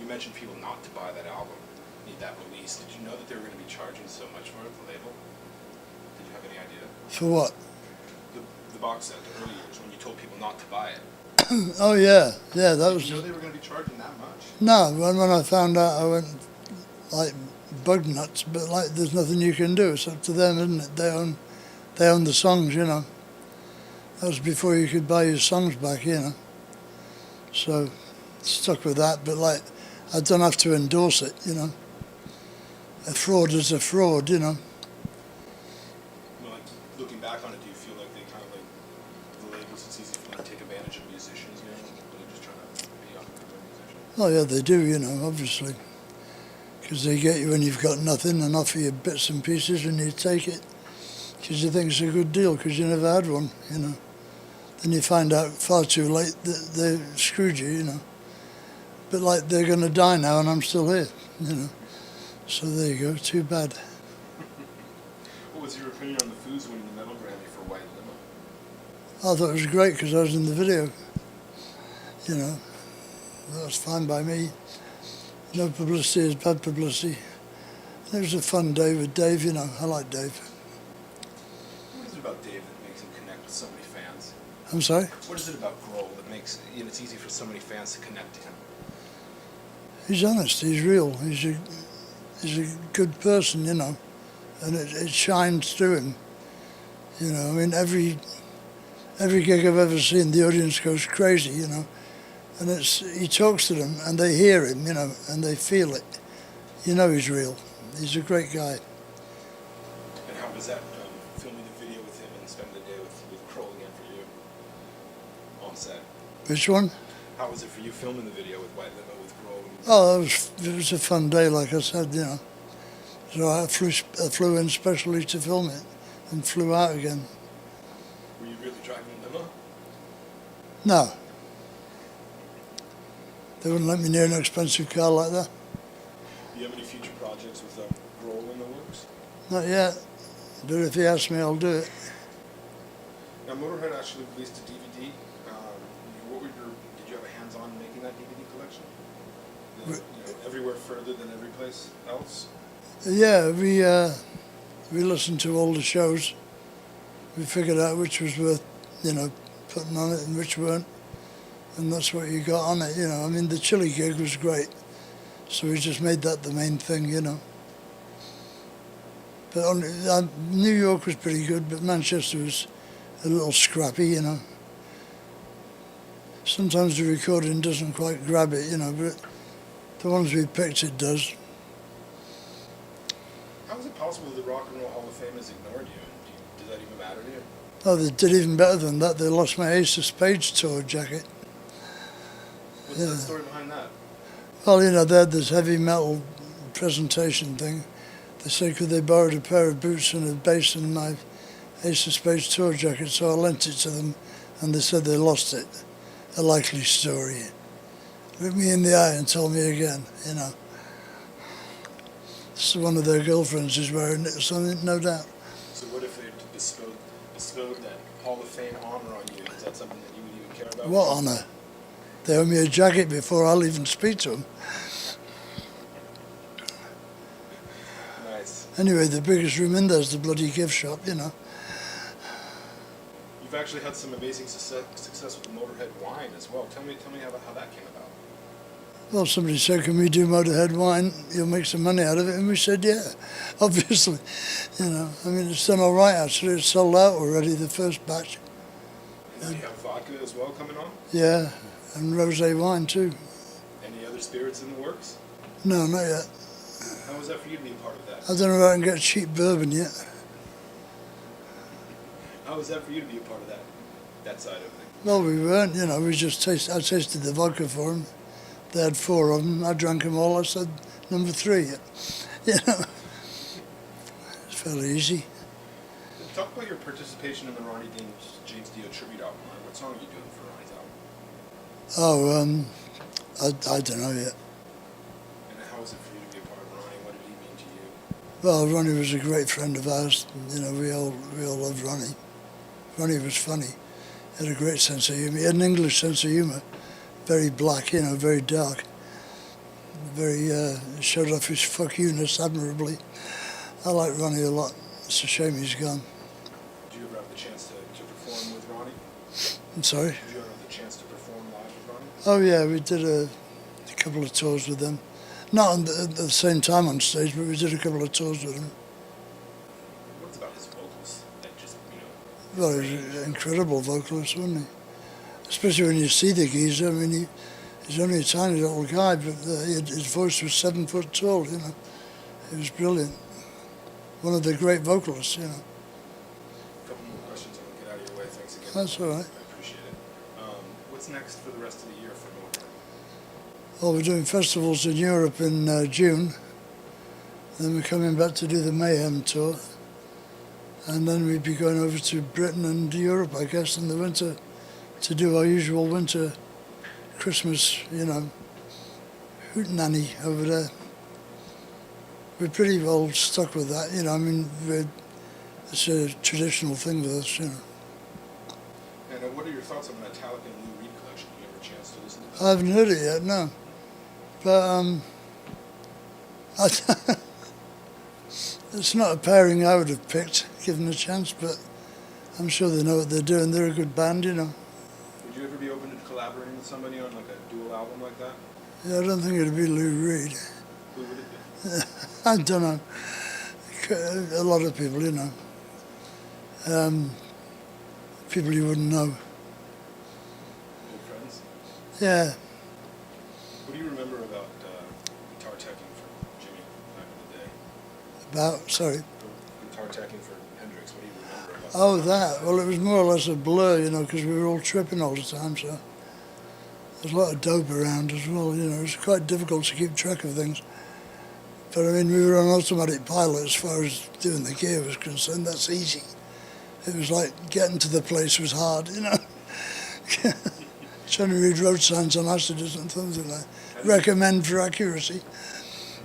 Mentioned people not to buy that album, need that release. Did you know that they were going to be charging so much for it, the label? Did you have any idea? For what? The box set, the early years, when you told people not to buy it. Oh yeah, that was... Did you know they were going to be charging that much? No, when I found out I went like bug nuts, but like there's nothing you can do, it's up to them, isn't it? They own the songs, you know. That was before you could buy your songs back, you know. So, stuck with that, but like, I don't have to endorse it, you know. A fraud is a fraud, you know. Well, like, looking back on it, do you feel like they kind of like, the labels, it's easy for them to take advantage of musicians, you know? Or they're just trying to be up with musicians? Oh yeah, they do, you know, obviously. Because they get you when you've got nothing and offer you bits and pieces and you take it. Because you think it's a good deal, because you never had one, you know. Then you find out far too late that they screwed you, you know. But like they're going to die now and I'm still here, you know. So there you go, too bad. What was your opinion on the Foos winning the Metal Grammy for White Limo? I thought it was great because I was in the video, you know. That was fine by me. No publicity is bad publicity. It was a fun day with Dave, you know. I like Dave. What is it about Dave that makes him connect with so many fans? I'm sorry? What is it about Grohl that makes it's easy for so many fans to connect to him? He's honest, he's real, he's a good person, you know, and it shines through him. You know, I mean, every gig I've ever seen, the audience goes crazy, you know, and he talks to them and they hear him, you know, and they feel it. You know he's real. He's a great guy. And how was that, filming the video with him and spending the day with Grohl again for you on set? Which one? How was it for you filming the video with White Limo with Grohl? Oh, it was a fun day, like I said, you know. So I flew in specially to film it and flew out again. Were you really driving a limo? No. They wouldn't let me near an expensive car like that. Do you have any future projects with Grohl in the works? Not yet, but if he asks me, I'll do it. Now, Motorhead actually released a DVD. Did you have a hands-on making that DVD collection? Everywhere Further Than Everyplace Else? Yeah, we listened to all the shows. We figured out which was worth, you know, putting on it and which weren't. And that's what you got on it, you know. I mean, the Chile gig was great. So we just made that the main thing, you know. But New York was pretty good, but Manchester was a little scrappy, you know. Sometimes the recording doesn't quite grab it, you know, but the ones we picked, it does. How is it possible the Rock and Roll Hall of Fame has ignored you? Does that even matter to you? Oh, they did even better than that. They lost my Ace of Spades tour jacket. What's the story behind that? Well, you know, they had this heavy metal presentation thing. They said, could they borrow a pair of boots and a bass and my Ace of Spades tour jacket? So I lent it to them, and they said they lost it. A likely story. Looked me in the eye and told me again, you know. So one of their girlfriends is wearing it or something, no doubt. So what if they bestowed that Hall of Fame honor on you? Is that something that you would even care about? What honor? They owe me a jacket before I'll even speak to them. Nice. Anyway, the biggest room in there is the bloody gift shop, you know. You've actually had some amazing success with the Motorhead wine as well. Tell me how that came about. Well, somebody said, can we do Motorhead wine? You'll make some money out of it. And we said, yeah, obviously. You know, I mean, it's done all right, actually. It's sold out already, the first batch. And do you have vodka as well coming on? Yeah, and rosé wine, too. Any other spirits in the works? No, not yet. How was that for you to be a part of that? I don't know if I can get cheap bourbon yet. How was that for you to be a part of that side of things? Well, we weren't, you know, I tasted the vodka for them. They had 4 of them. I drank them all. I said, number 3. You know, it's fairly easy. Talk about your participation in the Ronnie James Dio tribute album. What song are you doing for Ronnie's album? Oh, I don't know yet. And how was it for you to be a part of Ronnie? What did he mean to you? Well, Ronnie was a great friend of ours. You know, we all loved Ronnie. Ronnie was funny. He had a great sense of humour. He had an English sense of humour. Very black, you know, very dark. Very, showed off his fuck you-ness admirably. I like Ronnie a lot. It's a shame he's gone. Did you ever have the chance to perform with Ronnie? I'm sorry? Did you ever have the chance to perform live with Ronnie? Oh yeah, we did a couple of tours with them. Not at the same time on stage, but we did a couple of tours with him. What's about his vocals that just, Well, he was an incredible vocalist, wasn't he? Especially when you see the geezer. I mean, he's only a tiny little guy, but his voice was 7 foot tall, you know. He was brilliant. One of the great vocalists, you know. A couple more questions and we'll get out of your way. Thanks again. That's all right. I appreciate it. What's next for the rest of the year for Motorhead? Well, we're doing festivals in Europe in June. Then we're coming back to do the Mayhem tour. And then we'd be going over to Britain and Europe, I guess, in the winter to do our usual winter Christmas, you know, hootenanny over there. We're pretty well stuck with that, you know. I mean, it's a traditional thing with us, you know. And what are your thoughts on the Metallica and Lou Reed collection? Did you have a chance to listen to that? I haven't heard it yet, no. But it's not a pairing I would have picked, given a chance, but I'm sure they know what they're doing. They're a good band, you know. Would you ever be open to collaborating with somebody on like a dual album like that? Yeah, I don't think it'd be Lou Reed. Who would it be? I don't know. A lot of people, you know. People you wouldn't know. Old friends? Yeah. What do you remember about guitar teching for Jimmy back in the day? About, sorry. Guitar teching for Hendrix, what do you remember about Oh, that. Well, it was more or less a blur, you know, because we were all tripping all the time, so there's a lot of dope around as well, you know. It was quite difficult to keep track of things. But, I mean, we were on automatic pilot as far as doing the gear was concerned. That's easy. It was like getting to the place was hard, you know. Trying to read road signs on acid and things like that. Recommend for accuracy.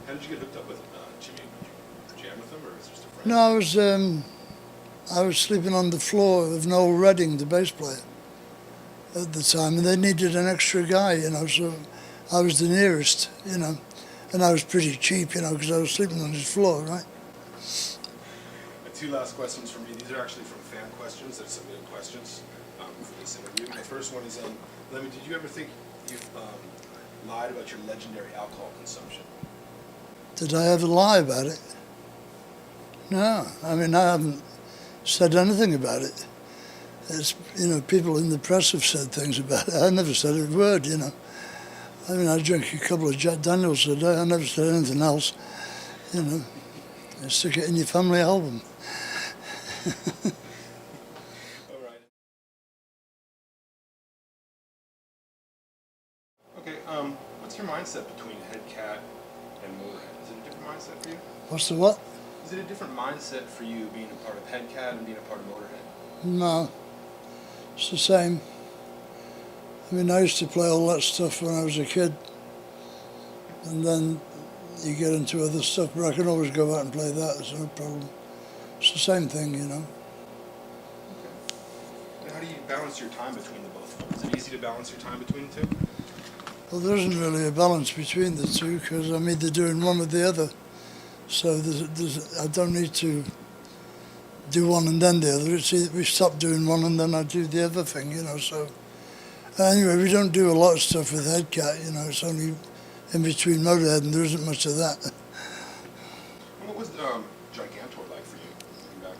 How did you get hooked up with Jimmy? Did you jam with him, or was it just a friend? No, I was sleeping on the floor of Noel Redding, the bass player, at the time, and they needed an extra guy, you know, so I was the nearest, you know, and I was pretty cheap, you know, because I was sleeping on his floor, right? Two last questions from me. These are actually from fan questions. They're submitted questions for this interview. The first one is, Lemmy, did you ever think you lied about your legendary alcohol consumption? Did I ever lie about it? No, I mean, I haven't said anything about it. It's, you know, people in the press have said things about it. I never said a word, you know. I mean, I drank a couple of Jack Daniels a day. I never said anything else, you know. You stick it in your family album. All right. Okay, what's your mindset between Headcat and Motorhead? Is it a different mindset for you? What's the what? Is it a different mindset for you being a part of Headcat and being a part of Motorhead? No, it's the same. I mean, I used to play all that stuff when I was a kid, and then you get into other stuff, but I can always go out and play that, there's no problem. It's the same thing, you know. Okay. And how do you balance your time between the both of them? Is it easy to balance your time between the two? Well, there isn't really a balance between the two, because I'm either doing one or the other. So I don't need to do one and then the other. It's either we stop doing one and then I do the other thing, you know. So anyway, we don't do a lot of stuff with Headcat, you know. It's only in between Motorhead, and there isn't much of that. What was Gigantour like for you? Looking back?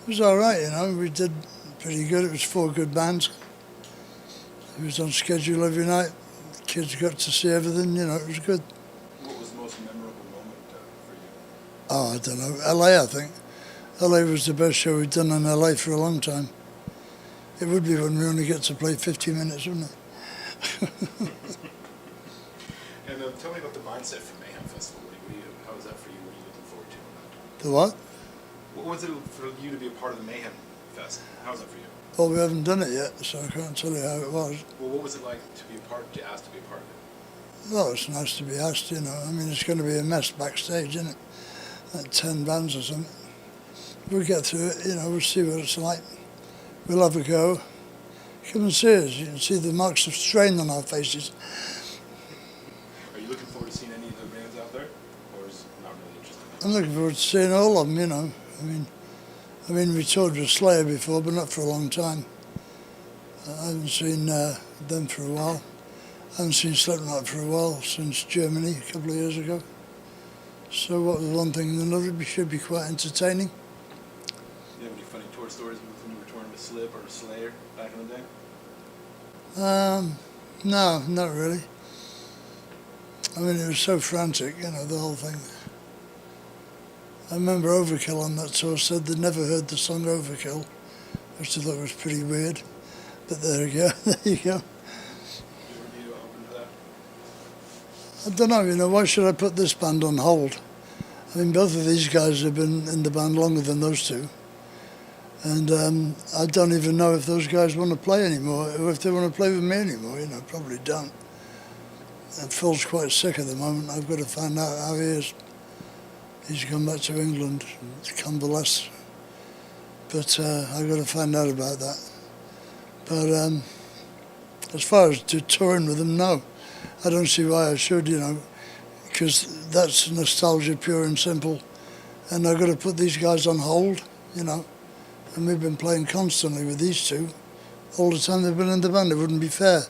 It was all right, you know. We did pretty good. It was 4 good bands. It was on schedule every night. Kids got to see everything, you know. It was good. What was the most memorable moment for you? Oh, I don't know. LA, I think. LA was the best show we'd done in LA for a long time. It would be when we only get to play 50 minutes, wouldn't it? And tell me about the mindset for Mayhem Festival. How was that for you? What are you looking forward to on that? The what? What was it for you to be a part of the Mayhem Fest? How was that for you? Well, we haven't done it yet, so I can't tell you how it was. Well, what was it like to be a part, to ask to be a part of it? Well, it's nice to be asked, you know. I mean, it's going to be a mess backstage, isn't it? like 10 bands or something. We'll get through it, we'll see what it's like. We'll have a go. Come and see us. You can see the marks of strain on our faces. Are you looking forward to seeing any of the bands out there, or is it not really interesting? I'm looking forward to seeing all of them, I mean, we toured with Slayer before, but not for a long time. I haven't seen them for a while. I haven't seen Slipknot for a while, since Germany a couple of years ago. So what with one thing and another, it should be quite entertaining. Do you have any funny tour stories when you were touring with Slip or Slayer back in the day? No, not really. I mean, it was so frantic, the whole thing. I remember Overkill on that tour said they'd never heard the song Overkill, which I thought was pretty weird. But there you go, there you go. Would you ever be open to that? I don't know, why should I put this band on hold? I mean, both of these guys have been in the band longer than those two. And I don't even know if those guys want to play anymore, or if they want to play with me anymore, probably don't. And Phil's quite sick at the moment. I've got to find out how he is. He's gone back to England to convalesce. But I've got to find out about that. But as far as to touring with them, no. I don't see why I should, because that's nostalgia, pure and simple. And I've got to put these guys on hold, And we've been playing constantly with these two all the time they've been in the band. It wouldn't be fair,